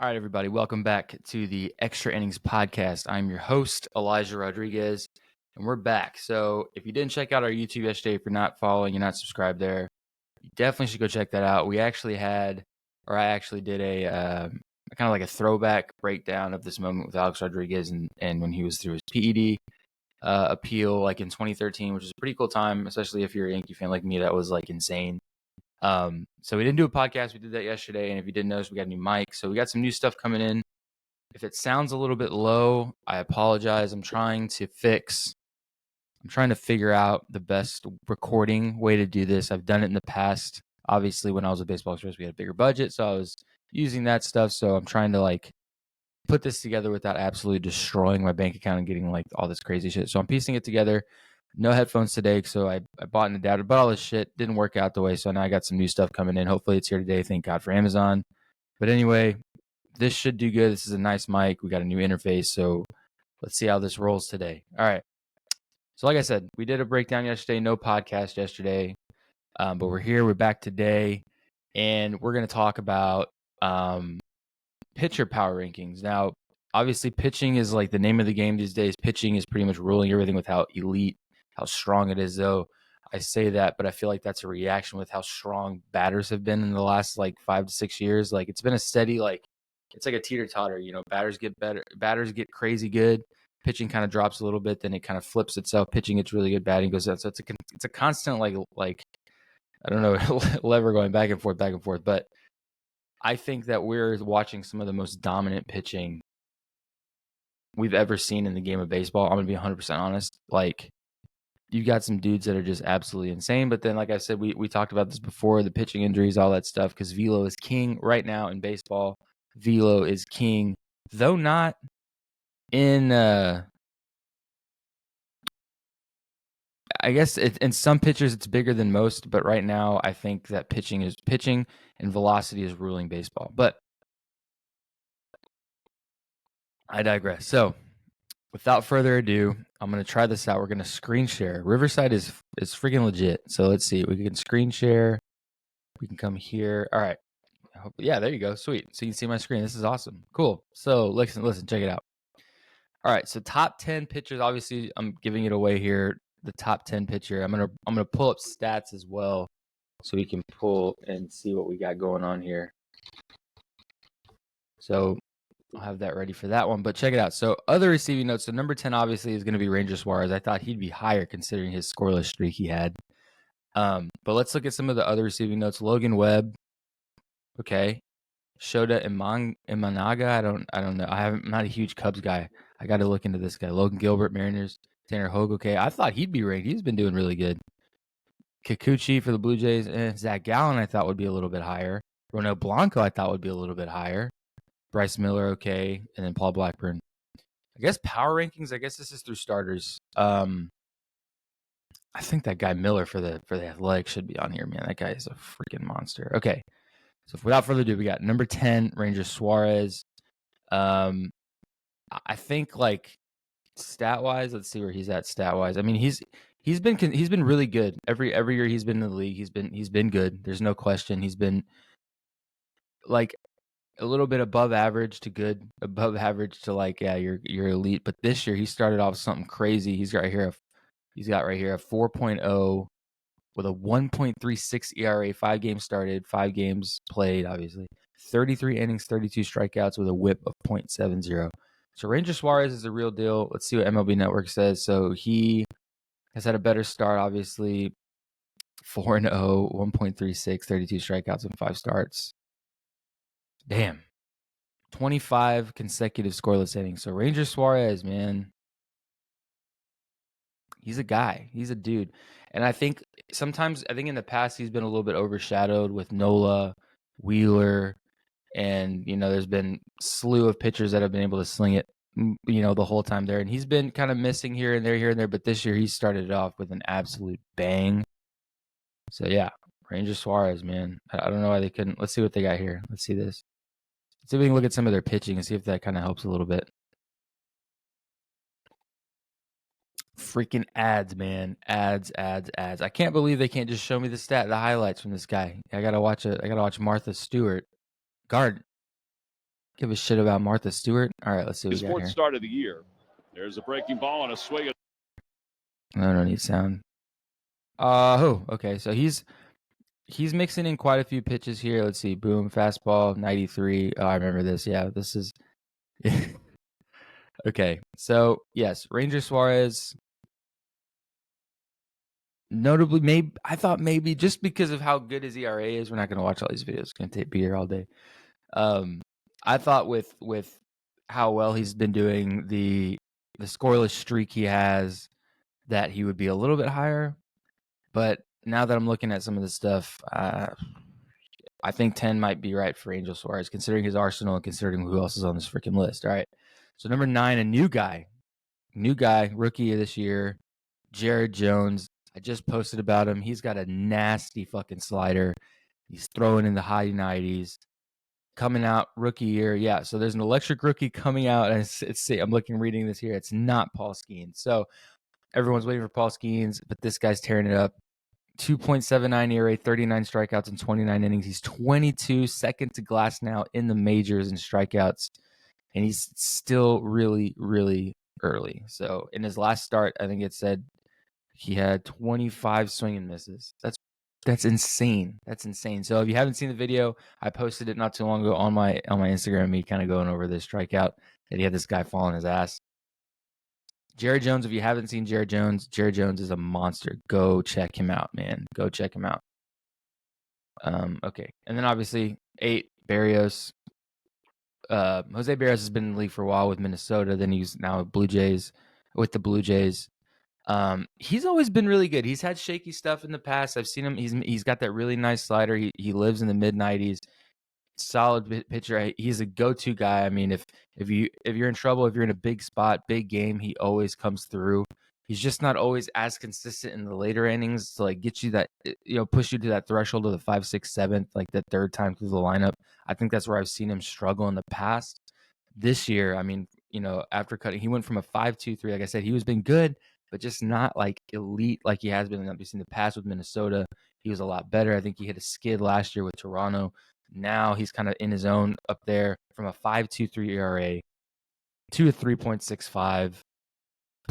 All right, everybody, welcome back to the Extra Innings Podcast. I'm your host, Elijah Rodriguez, and we're back. So if you didn't check out our YouTube yesterday, if you're not following, you're not subscribed there, you definitely should go check that out. I actually did a kind of like a throwback breakdown of this moment with Alex Rodriguez and when he was through his PED appeal like in 2013, which is a pretty cool time, especially if you're a Yankee fan like me. That was like insane. So we didn't do a podcast. We did that yesterday. And if you didn't notice, we got a new mic. So we got some new stuff coming in. If it sounds a little bit low, I apologize. I'm trying to figure out the best recording way to do this. I've done it in the past. Obviously, when I was a baseball express, we had a bigger budget. So I was using that stuff. So I'm trying to like put this together without absolutely destroying my bank account and getting like all this crazy shit. So I'm piecing it together. No headphones today, so I bought an adapter, but all this shit didn't work out the way, so now I got some new stuff coming in. Hopefully it's here today. Thank God for Amazon. But anyway, this should do good. This is a nice mic. We got a new interface, so let's see how this rolls today. All right. So like I said, we did a breakdown yesterday. No podcast yesterday, but we're here. We're back today, and we're going to talk about pitcher power rankings. Now, obviously, pitching is like the name of the game these days. Pitching is pretty much ruling everything with how elite, how strong it is, though. I say that, but I feel like that's a reaction with how strong batters have been in the last like 5 to 6 years. Like it's been a steady, like it's like a teeter totter. You know, batters get better, batters get crazy good. Pitching kind of drops a little bit, then it kind of flips itself. Pitching gets really good, batting goes down. So it's a constant like I don't know lever going back and forth. But I think that we're watching some of the most dominant pitching we've ever seen in the game of baseball. I'm going to be 100% honest. Like, you've got some dudes that are just absolutely insane. But then, like I said, we talked about this before, the pitching injuries, all that stuff, because velo is king right now in baseball. Velo is king, though not in I guess in some pitchers it's bigger than most, but right now I think that pitching and velocity is ruling baseball. But I digress. So without further ado, I'm going to try this out. We're going to screen share. Riverside is freaking legit. So let's see. We can screen share. We can come here. All right. Yeah, there you go. Sweet. So you can see my screen. This is awesome. Cool. So listen, check it out. All right. So top 10 pitchers. Obviously, I'm giving it away here. The top 10 pitcher. I'm gonna pull up stats as well, so we can pull and see what we got going on here. So I'll have that ready for that one. But check it out. So other receiving notes. So number 10 obviously is going to be Ranger Suarez. I thought he'd be higher considering his scoreless streak he had. But let's look at some of the other receiving notes. Logan Webb. Okay. Shota Imanaga. I don't know. I'm not a huge Cubs guy. I got to look into this guy. Logan Gilbert, Mariners. Tanner Hogue. Okay. I thought he'd be ranked. He's been doing really good. Kikuchi for the Blue Jays. Zach Gallen I thought would be a little bit higher. Ronel Blanco I thought would be a little bit higher. Bryce Miller, okay. And then Paul Blackburn. I guess power rankings, I guess this is through starters. I think that guy Miller for the Athletics should be on here, man. That guy is a freaking monster. Okay. So without further ado, we got number 10, Ranger Suarez. I think like stat-wise, let's see where he's at stat-wise. I mean, he's been really good. Every year he's been in the league, he's been good. There's no question. He's been like a little bit above average to good, above average to like, yeah, you're elite. But this year he started off something crazy. He's got right here a 4.0 with a 1.36 ERA, 5 games started, 5 games played, obviously. 33 innings, 32 strikeouts with a whip of .70. So Ranger Suarez is the real deal. Let's see what MLB Network says. So he has had a better start, obviously. 4-0, 1.36, 32 strikeouts and 5 starts. Damn. 25 consecutive scoreless innings. So Ranger Suarez, man, he's a guy. He's a dude. And I think in the past he's been a little bit overshadowed with Nola, Wheeler, and, there's been a slew of pitchers that have been able to sling it, the whole time there. And he's been kind of missing here and there. But this year he started it off with an absolute bang. So, yeah, Ranger Suarez, man. I don't know why they couldn't. Let's see what they got here. Let's see this. Let's see if we can look at some of their pitching and see if that kind of helps a little bit. Freaking ads, man. Ads. I can't believe they can't just show me the highlights from this guy. I gotta watch Martha Stewart. give a shit about Martha Stewart. All right, let's see what His we got fourth here. start of the year. There's a breaking ball and a swing. No, I don't need sound. Okay. So he's mixing in quite a few pitches here. Let's see. Boom, fastball, 93. Oh, I remember this. Yeah, this is okay. So yes, Ranger Suarez. Notably, maybe I thought maybe just because of how good his ERA is, we're not going to watch all these videos. It's going to be here all day. I thought with how well he's been doing, the scoreless streak he has, that he would be a little bit higher. But now that I'm looking at some of this stuff, I think 10 might be right for Angel Suarez, considering his arsenal and considering who else is on this freaking list. All right. So number 9, a new guy, rookie of this year, Jared Jones. I just posted about him. He's got a nasty fucking slider. He's throwing in the high 90s. Coming out rookie year. Yeah. So there's an electric rookie coming out. And reading this here. It's not Paul Skeens. So everyone's waiting for Paul Skeens, but this guy's tearing it up. 2.79 ERA, 39 strikeouts in 29 innings. He's 22, second to Glass now in the majors in strikeouts. And he's still really, really early. So in his last start, I think it said he had 25 swing and misses. That's insane. That's insane. So if you haven't seen the video, I posted it not too long ago on my Instagram, me kind of going over this strikeout that he had this guy fall on his ass. Jared Jones, if you haven't seen Jared Jones is a monster. Go check him out, man. Go check him out. Okay. And then obviously 8, Berrios. Jose Berrios has been in the league for a while with Minnesota. Then he's now with the Blue Jays. He's always been really good. He's had shaky stuff in the past. I've seen him. He's got that really nice slider. He lives in the mid 90s. Solid pitcher. He's a go-to guy. I mean, if you're in trouble, if you're in a big spot, big game, he always comes through. He's just not always as consistent in the later innings to like get you that, push you to that threshold of the 5, 6, 7th, like the third time through the lineup. I think that's where I've seen him struggle in the past. This year, I mean, after cutting, he went from a 5.23. Like I said, he was been good, but just not like elite like he has been obviously in the past with Minnesota. He was a lot better. I think he hit a skid last year with Toronto. Now he's kind of in his own up there from a 5.23 ERA to a 3.65.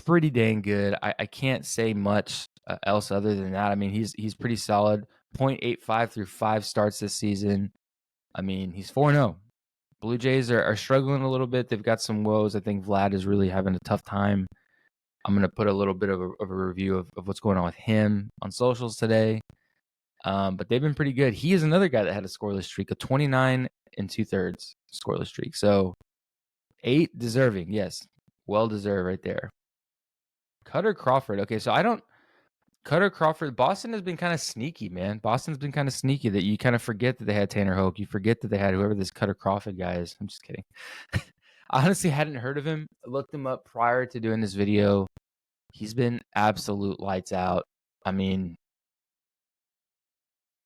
Pretty dang good. I can't say much else other than that. I mean, he's pretty solid. 0.85 through 5 starts this season. I mean, he's 4-0. Blue Jays are struggling a little bit. They've got some woes. I think Vlad is really having a tough time. I'm going to put a little bit of a review of what's going on with him on socials today. But they've been pretty good. He is another guy that had a scoreless streak, a 29 2/3 scoreless streak. So 8 deserving. Yes. Well deserved right there. Cutter Crawford. Okay, so Cutter Crawford, Boston has been kind of sneaky, man. Boston's been kind of sneaky that you kind of forget that they had Tanner Hoke. You forget that they had whoever this Cutter Crawford guy is. I'm just kidding. I honestly hadn't heard of him. I looked him up prior to doing this video. He's been absolute lights out. I mean,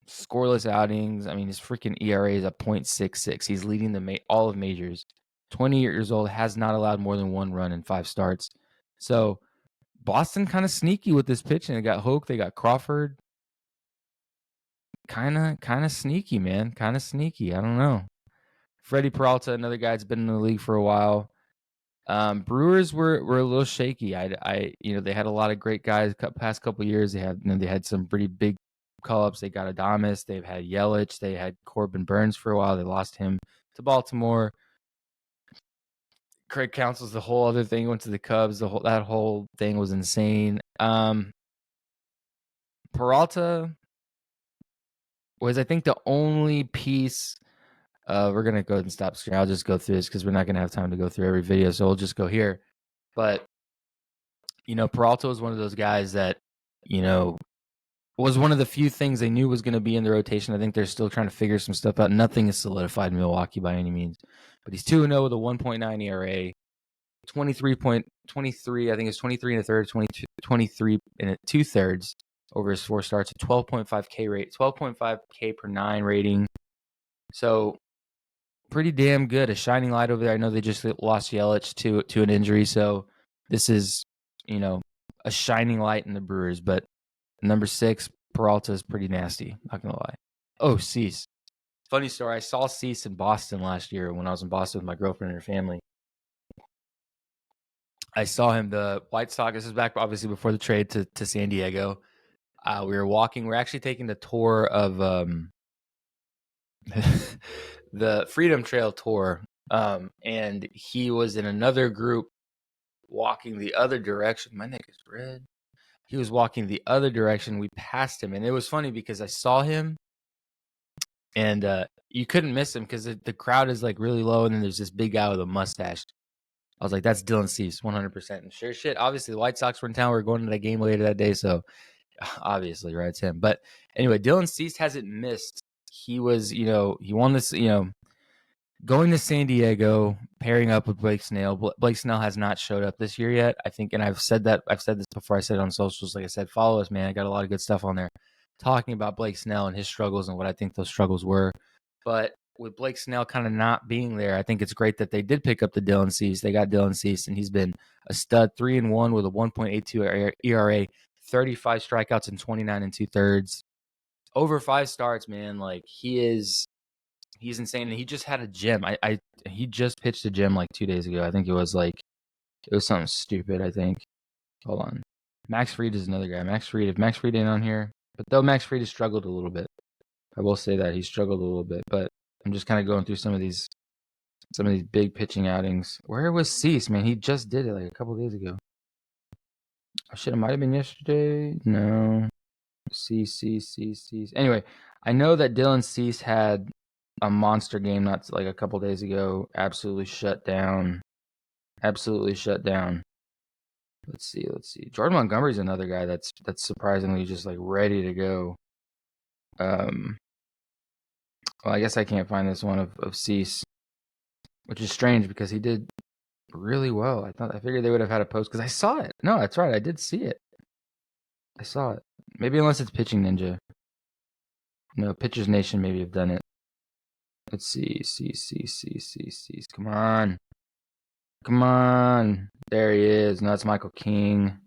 scoreless outings. I mean, his freaking ERA is a 0.66. He's leading all of majors. 20 years old, has not allowed more than 1 run in 5 starts. So Boston kind of sneaky with this pitching. They got Hoke, they got Crawford. Kind of sneaky, man. Kind of sneaky. I don't know. Freddie Peralta, another guy that's been in the league for a while. Brewers were a little shaky. They had a lot of great guys past couple years. They had some pretty big call-ups. They got Adames. They've had Yelich. They had Corbin Burns for a while. They lost him to Baltimore. Craig Counsell's the whole other thing. Went to the Cubs. That whole thing was insane. Peralta was, I think, the only piece. We're gonna go ahead and stop screen. I'll just go through this because we're not gonna have time to go through every video, so we'll just go here. But Peralta was one of those guys that was one of the few things they knew was going to be in the rotation. I think they're still trying to figure some stuff out. Nothing is solidified in Milwaukee by any means, but he's 2-0 with a 1.9 ERA, 23.23. I think it's 23 and a third, 23 and 2/3 over his 4 starts, a 12.5 K rate, 12.5 K per 9 rating. So pretty damn good. A shining light over there. I know they just lost Yelich to an injury, so this is a shining light in the Brewers. But number 6, Peralta is pretty nasty. Not gonna lie. Oh, Cease. Funny story. I saw Cease in Boston last year when I was in Boston with my girlfriend and her family. I saw him. The White Sox. This is back obviously before the trade to San Diego. We were walking. We're actually taking the tour of the Freedom Trail tour, and he was in another group walking the other direction. My neck is red. He was walking the other direction. We passed him, and it was funny because I saw him, and you couldn't miss him because the crowd is like really low, and then there's this big guy with a mustache. I was like, "That's Dylan Cease, 100%." And sure shit, obviously the White Sox were in town. We were going to that game later that day, so obviously, right, it's him. But anyway, Dylan Cease hasn't missed. He was, he won this, going to San Diego, pairing up with Blake Snell. Blake Snell has not showed up this year yet, I think, and I've said this before. I said it on socials. Like I said, follow us, man. I got a lot of good stuff on there talking about Blake Snell and his struggles and what I think those struggles were. But with Blake Snell kind of not being there, I think it's great that they did pick up the Dylan Cease. They got Dylan Cease, and he's been a stud, 3-1 with a 1.82 ERA, 35 strikeouts and 29 2/3. Over 5 starts, man. Like he's insane. And he just had a gem. He just pitched a gem like 2 days ago. I think it was something stupid, I think. Hold on. Max Fried is another guy. If Max Fried ain't on here, but though Max Fried has struggled a little bit. I will say that he struggled a little bit, but I'm just kind of going through some of these big pitching outings. Where was Cease, man? He just did it like a couple days ago. Oh shit, it might have been yesterday. No. Cease. Anyway, I know that Dylan Cease had a monster game not like a couple days ago. Absolutely shut down. Let's see. Jordan Montgomery's another guy that's surprisingly just like ready to go. Well, I guess I can't find this one of Cease, which is strange because he did really well. I figured they would have had a post because I saw it. No, that's right. I did see it. I saw it. Maybe unless it's Pitching Ninja. No, Pitchers Nation maybe have done it. Let's see. Cease. Come on. There he is. No, that's Michael King.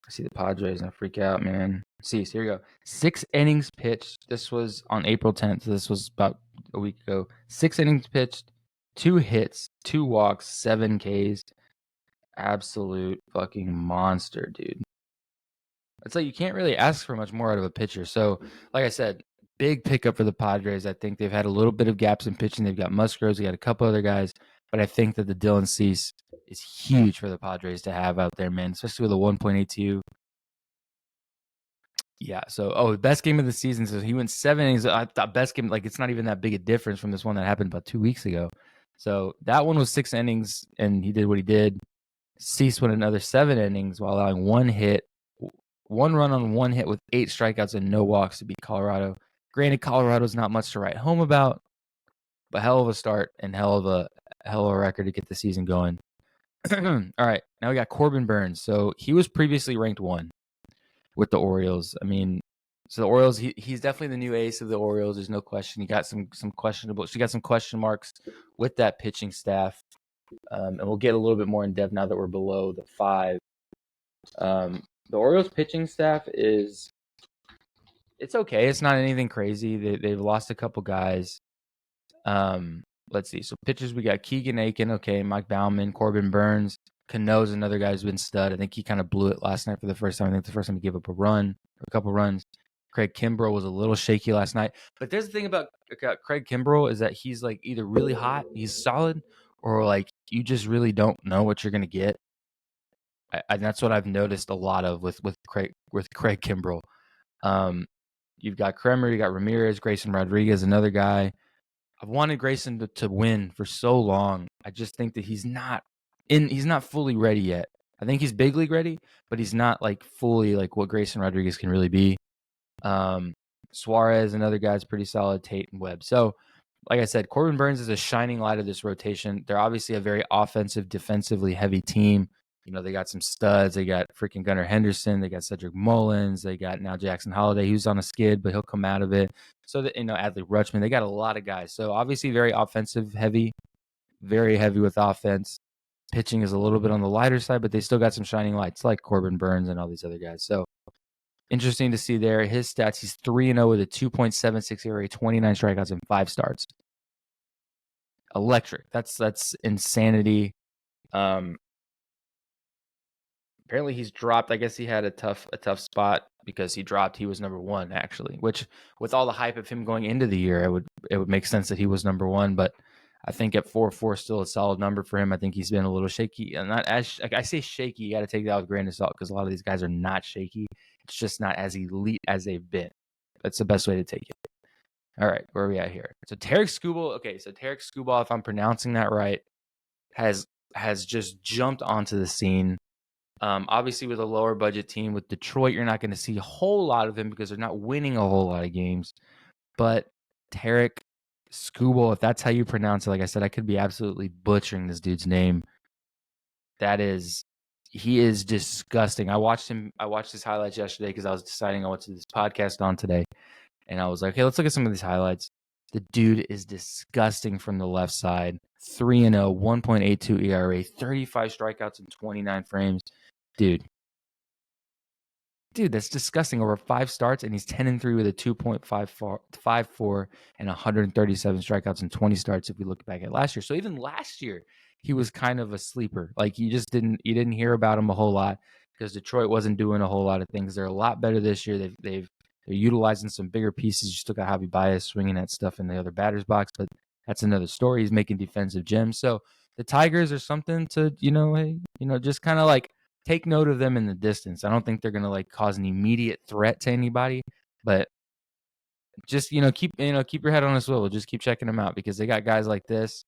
I see the Padres and I freak out, man. Cease, here we go. 6 innings pitched. This was on April 10th. This was about a week ago. 6 innings pitched, 2 hits, 2 walks, 7 Ks. Absolute fucking monster, dude. It's like you can't really ask for much more out of a pitcher. So, like I said, big pickup for the Padres. I think they've had a little bit of gaps in pitching. They've got Musgrove. They got a couple other guys. But I think that the Dylan Cease is huge for the Padres to have out there, man, especially with a 1.82. Yeah, so, best game of the season. So he went 7 innings. I thought best game, like it's not even that big a difference from this one that happened about 2 weeks ago. So that one was 6 innings, and he did what he did. Cease went another 7 innings while allowing 1 hit, 1 run on 1 hit with 8 strikeouts and no walks to beat Colorado. Granted, Colorado's not much to write home about, but hell of a start and hell of a record to get the season going. All right, now we got Corbin Burnes. So he was previously ranked 1 with the Orioles. I mean, so the Orioles, he's definitely the new ace of the Orioles. There's no question. He got some questionable. She got some question marks with that pitching staff, and we'll get a little bit more in depth now that we're below the 5. The Orioles pitching staff it's okay. It's not anything crazy. They've lost a couple guys. Let's see. So pitchers, we got Keegan Aiken, okay, Mike Baumann, Corbin Burnes. Cano's another guy who's been stud. I think he kind of blew it last night for the first time. I think the first time he gave up a couple runs. Craig Kimbrell was a little shaky last night. But there's the thing about Craig Kimbrell is that he's like either really hot, he's solid, or like you just really don't know what you're going to get. And that's what I've noticed a lot of with Craig Kimbrell. You've got Kremer, you got Ramirez, Grayson Rodriguez, another guy. I've wanted Grayson to win for so long. I just think that he's not fully ready yet. I think he's big league ready, but he's not like fully like what Grayson Rodriguez can really be. Suarez, another guy's pretty solid, Tate and Webb. So, like I said, Corbin Burnes is a shining light of this rotation. They're obviously a very offensive, defensively heavy team. They got some studs. They got freaking Gunnar Henderson. They got Cedric Mullins. They got now Jackson Holliday, who's on a skid, but he'll come out of it. So that Adley Rutschman. They got a lot of guys. So obviously very offensive heavy, very heavy with offense. Pitching is a little bit on the lighter side, but they still got some shining lights like Corbin Burnes and all these other guys. So Interesting to see there. His stats, he's 3-0 with a 2.76 ERA, 29 strikeouts, and 5 starts. Electric. That's insanity. Apparently he's dropped. I guess he had a tough spot because he dropped. He was number 1 actually, which with all the hype of him going into the year, it would make sense that he was number 1. But I think at 4.4 still a solid number for him. I think he's been a little shaky, and not as like I say shaky. You got to take that with a grain of salt because a lot of these guys are not shaky. It's just not as elite as they've been. That's the best way to take it. All right, where are we at here? So Tarek Skubal. Okay, so Tarek Skubal, if I'm pronouncing that right, has just jumped onto the scene. Obviously, with a lower budget team, with Detroit, you're not going to see a whole lot of him because they're not winning a whole lot of games. But Tarek Skubal, if that's how you pronounce it, like I said, I could be absolutely butchering this dude's name. He is disgusting. I watched his highlights yesterday because I was deciding on what to do this podcast on today. And I was like, hey, let's look at some of these highlights. The dude is disgusting from the left side. 3-0, 1.82 ERA, 35 strikeouts in 29 frames. Dude, that's disgusting. Over 5 starts, and he's 10-3 with a 2.54 and 137 strikeouts in 20 starts if we look back at last year. So even last year, he was kind of a sleeper. Like you didn't hear about him a whole lot because Detroit wasn't doing a whole lot of things. They're a lot better this year. They're utilizing some bigger pieces. You still got Javi Baez swinging at stuff in the other batter's box, but that's another story. He's making defensive gems. So the Tigers are something to, just kind of like take note of them in the distance. I don't think they're going to like cause an immediate threat to anybody, but just, keep your head on a swivel. Just keep checking them out because they got guys like this.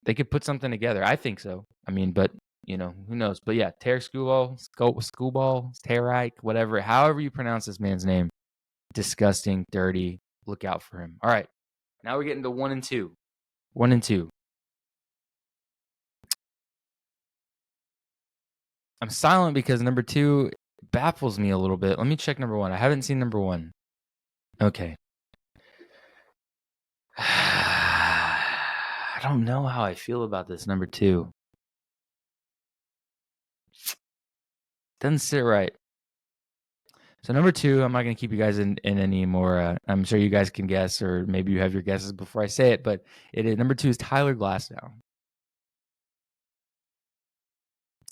They could put something together. I think so. I mean, but who knows? But yeah, Tarek Skubal, Tarek, whatever, however you pronounce this man's name, disgusting, dirty. Look out for him. All right. Now we're getting to 1 and 2. 1 and 2. I'm silent because number 2 baffles me a little bit. Let me check number 1. I haven't seen number 1. Okay. I don't know how I feel about this number 2. Doesn't sit right. So number 2, I'm not going to keep you guys in any more. I'm sure you guys can guess, or maybe you have your guesses before I say it, but number 2 is Tyler Glasnow.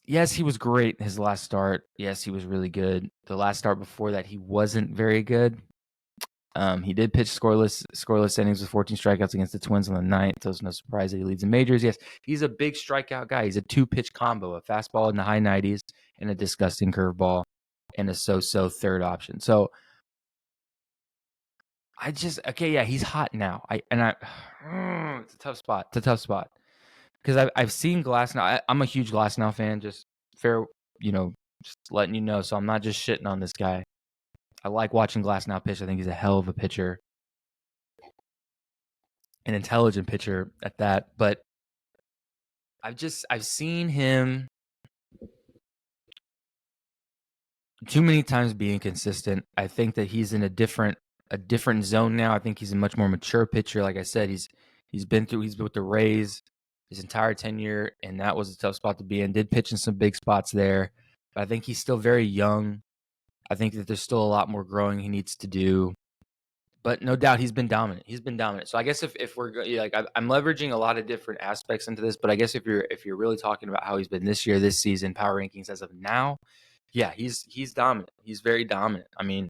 Yes, he was great his last start. Yes, he was really good. The last start before that, he wasn't very good. He did pitch scoreless innings with 14 strikeouts against the Twins on the 9th. So it's no surprise that he leads in majors. Yes, he's a big strikeout guy. He's a 2-pitch combo, a fastball in the high 90s and a disgusting curveball and a so-so third option. So he's hot now. It's a tough spot. Because I've seen Glasnow. I'm a huge Glasnow fan. Just just letting you know. So I'm not just shitting on this guy. I like watching Glasnow pitch. I think he's a hell of a pitcher, an intelligent pitcher at that. But I've seen him too many times be inconsistent. I think that he's in a different zone now. I think he's a much more mature pitcher. Like I said, he's been with the Rays his entire tenure, and that was a tough spot to be in. Did pitch in some big spots there, but I think he's still very young. I think that there's still a lot more growing he needs to do. But no doubt he's been dominant. So I guess if we're like I'm leveraging a lot of different aspects into this, but I guess if you're really talking about how he's been this season, power rankings as of now, yeah, he's dominant. He's very dominant. I mean,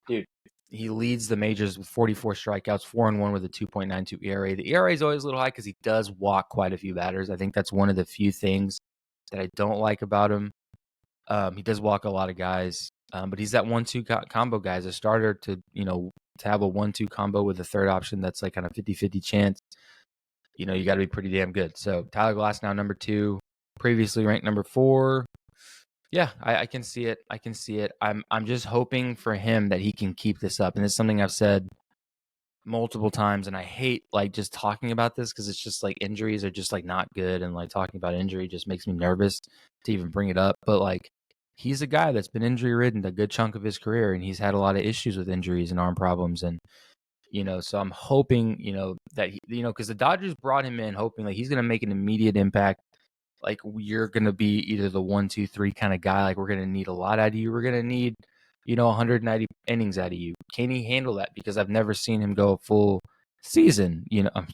dude, he leads the majors with 44 strikeouts, 4-1 with a 2.92 ERA. The ERA is always a little high because he does walk quite a few batters. I think that's one of the few things that I don't like about him. He does walk a lot of guys, but he's that 1-2 combo guy as a starter to have a 1-2 combo with a third option that's like kind of 50-50 chance. You got to be pretty damn good. So Tyler Glasnow, number 2, previously ranked number 4. Yeah, I can see it. I'm just hoping for him that he can keep this up. And it's something I've said multiple times, and I hate like just talking about this because it's just like injuries are just like not good, and like talking about injury just makes me nervous to even bring it up. But like he's a guy that's been injury ridden a good chunk of his career, and he's had a lot of issues with injuries and arm problems, and so I'm hoping that because the Dodgers brought him in hoping like he's going to make an immediate impact. Like you're going to be either the 1, 2, 3 kind of guy. Like we're going to need a lot out of you. We're going to need 190 innings out of you? Can he handle that? Because I've never seen him go a full season.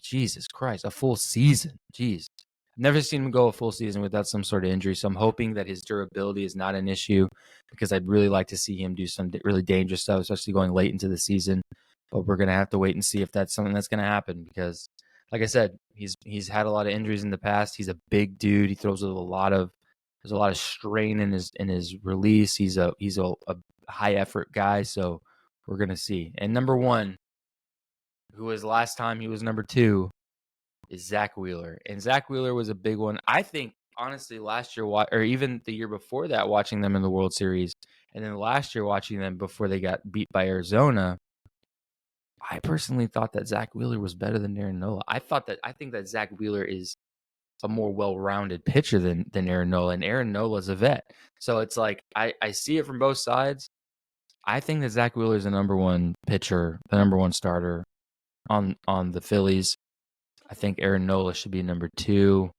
Jesus Christ, a full season. Jeez. Never seen him go a full season without some sort of injury. So I'm hoping that his durability is not an issue, because I'd really like to see him do some really dangerous stuff, especially going late into the season. But we're going to have to wait and see if that's something that's going to happen, because, like I said, he's had a lot of injuries in the past. He's a big dude. He throws with there's a lot of strain in his release. He's a high effort guy. So we're going to see. And number one, who was last time he was number two, is Zach Wheeler. And Zach Wheeler was a big one. I think, honestly, last year, or even the year before that, watching them in the World Series, and then last year watching them before they got beat by Arizona, I personally thought that Zach Wheeler was better than Aaron Nola. I think that Zach Wheeler is a more well-rounded pitcher than Aaron Nola, and Aaron Nola's a vet. So it's like I see it from both sides. I think that Zach Wheeler is the number one pitcher, the number one starter on the Phillies. I think Aaron Nola should be number two.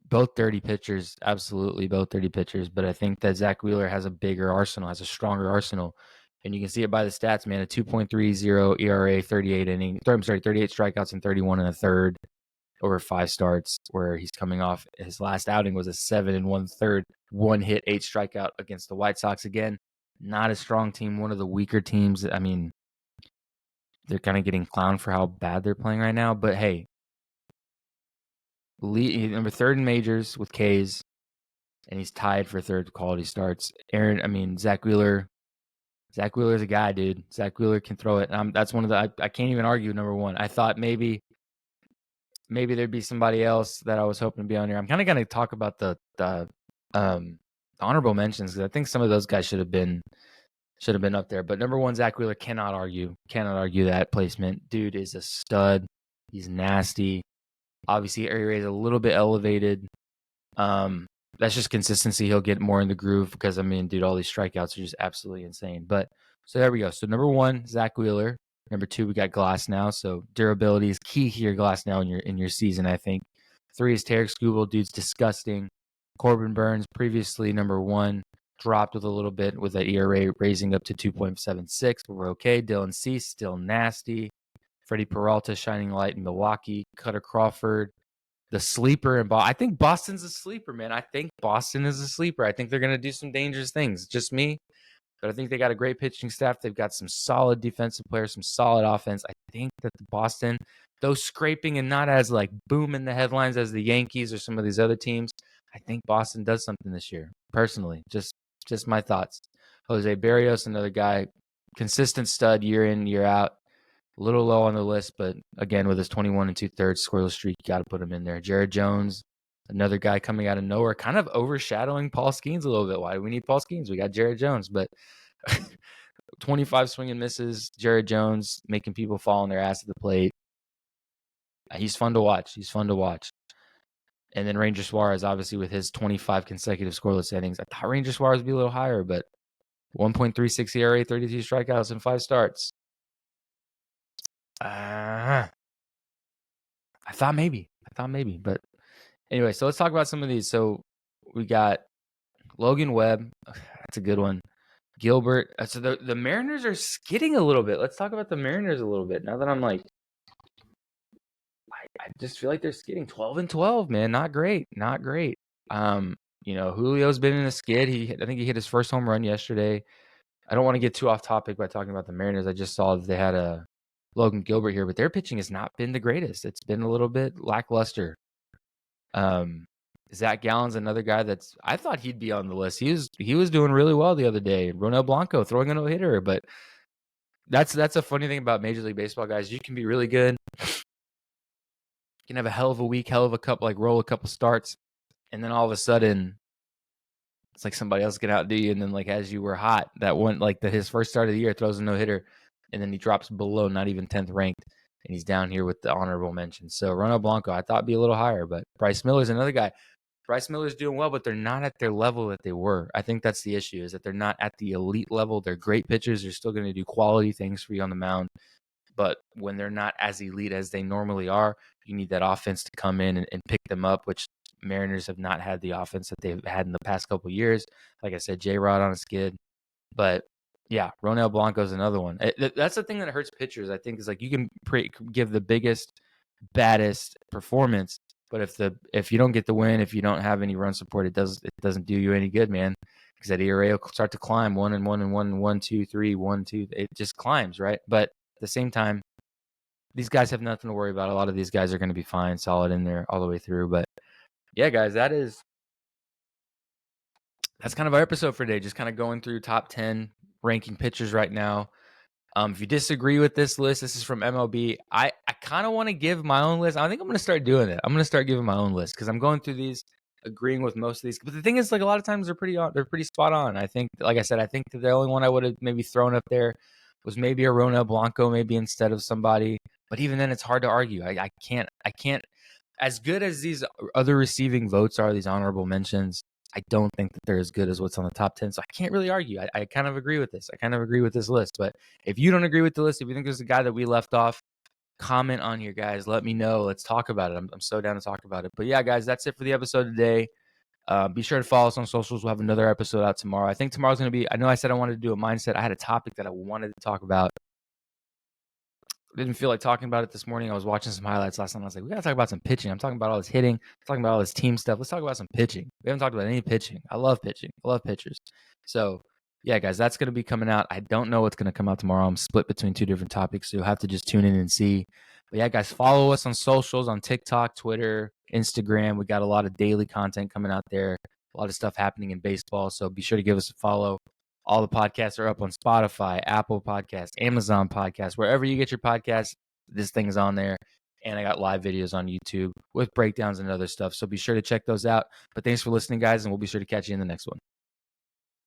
Both dirty pitchers, absolutely both dirty pitchers. But I think that Zach Wheeler has a bigger arsenal, has a stronger arsenal. And you can see it by the stats, man. A 2.30 ERA, 38 strikeouts and 31 in the third over 5 starts, where he's coming off his last outing was a 7 1/3, 1 hit, 8 strikeout against the White Sox. Again, not a strong team, one of the weaker teams. I mean, they're kind of getting clowned for how bad they're playing right now. But hey, number third in majors with Ks, and he's tied for third quality starts. Zach Wheeler. Zach Wheeler's a guy, dude. Zach Wheeler can throw it. That's one of the. I can't even argue number one. I thought maybe there'd be somebody else that I was hoping to be on here. I'm kind of going to talk about the honorable mentions, because I think some of those guys should have been up there. But number one, Zach Wheeler, cannot argue that placement. Dude is a stud. He's nasty. Obviously, area is a little bit elevated. That's just consistency. He'll get more in the groove, because dude, all these strikeouts are just absolutely insane. But so there we go. So number one, Zach Wheeler. Number two, we got Glasnow. So durability is key here, Glasnow, in your season, I think. 3 is Tarek Skubal. Dude's disgusting. Corbin Burns, previously number one, dropped with a little bit with that ERA raising up to 2.76, but we're okay. Dylan Cease, still nasty. Freddie Peralta, shining light in Milwaukee. Cutter Crawford, the sleeper in Boston. I think Boston's a sleeper, man. I think Boston is a sleeper. I think they're going to do some dangerous things. Just me. But I think they got a great pitching staff. They've got some solid defensive players, some solid offense. I think that Boston, though scraping and not as like boom in the headlines as the Yankees or some of these other teams, I think Boston does something this year. Personally, just my thoughts. Jose Barrios, another guy, consistent stud year in, year out. A little low on the list, but again, with his 21 2/3 scoreless streak, you got to put him in there. Jared Jones, another guy coming out of nowhere, kind of overshadowing Paul Skeens a little bit. Why do we need Paul Skeens? We got Jared Jones, but 25 swing and misses. Jared Jones making people fall on their ass at the plate. He's fun to watch. And then Ranger Suarez, obviously, with his 25 consecutive scoreless innings. I thought Ranger Suarez would be a little higher, but 1.36 ERA, 32 strikeouts, and 5 starts. I thought maybe, but anyway, so let's talk about some of these. So we got Logan Webb. That's a good one. Gilbert. So the Mariners are skidding a little bit. Let's talk about the Mariners a little bit. Now that I'm like, I just feel like they're skidding 12-12, man. Not great. Julio's been in a skid. I think he hit his first home run yesterday. I don't want to get too off topic by talking about the Mariners. I just saw that they had a Logan Gilbert here, but their pitching has not been the greatest. It's been a little bit lackluster. Zach Gallen's another guy I thought he'd be on the list. He was doing really well the other day. Ronel Blanco throwing a no-hitter, but that's a funny thing about Major League Baseball, guys. You can be really good. You can have a hell of a week, hell of a couple, like roll a couple starts, and then all of a sudden it's like somebody else can outdo you, and then like as you were hot, that one his first start of the year throws a no-hitter, and then he drops below not even 10th ranked, and he's down here with the honorable mention. So Ronel Blanco, I thought be a little higher, but Bryce Miller's another guy. Bryce Miller's doing well, but they're not at their level that they were. I think that's the issue, is that they're not at the elite level. They're great pitchers. They're still going to do quality things for you on the mound. But when they're not as elite as they normally are, you need that offense to come in and pick them up, which Mariners have not had the offense that they've had in the past couple of years. Like I said, J-Rod on a skid. But Yeah, Ronel Blanco's another one. That's the thing that hurts pitchers, I think, is like you can give the biggest, baddest performance, but if you don't get the win, if you don't have any run support, it doesn't do you any good, man. Because that ERA will start to climb 1-1 1 2 3 1 2. It just climbs, right? But at the same time, these guys have nothing to worry about. A lot of these guys are going to be fine, solid in there all the way through. But yeah, guys, that's kind of our episode for today. Just kind of going through top 10 ranking pitchers right now. If you disagree with this list, this is from MLB. I kind of want to give my own list. I think I'm going to start doing it. I'm going to start giving my own list because I'm going through these, agreeing with most of these. But the thing is, like a lot of times they're pretty spot on. I think, like I said, I think that the only one I would have maybe thrown up there was maybe a Ronel Blanco, maybe instead of somebody. But even then, it's hard to argue. I can't. As good as these other receiving votes are, these honorable mentions, I don't think that they're as good as what's on the top 10. So I can't really argue. I kind of agree with this. I kind of agree with this list. But if you don't agree with the list, if you think there's a guy that we left off, comment on here, guys. Let me know. Let's talk about it. I'm so down to talk about it. But yeah, guys, that's it for the episode today. Be sure to follow us on socials. We'll have another episode out tomorrow. I think tomorrow's going to be, I know I said I wanted to do a mindset. I had a topic that I wanted to talk about. Didn't feel like talking about it this morning. I was watching some highlights last night. I was like, we got to talk about some pitching. I'm talking about all this hitting. I'm talking about all this team stuff. Let's talk about some pitching. We haven't talked about any pitching. I love pitching. I love pitchers. So, yeah, guys, that's going to be coming out. I don't know what's going to come out tomorrow. I'm split between two different topics, so you'll have to just tune in and see. But, yeah, guys, follow us on socials, on TikTok, Twitter, Instagram. We got a lot of daily content coming out there, a lot of stuff happening in baseball. So be sure to give us a follow. All the podcasts are up on Spotify, Apple Podcasts, Amazon Podcasts, wherever you get your podcasts. This thing is on there. And I got live videos on YouTube with breakdowns and other stuff. So be sure to check those out. But thanks for listening, guys, and we'll be sure to catch you in the next one.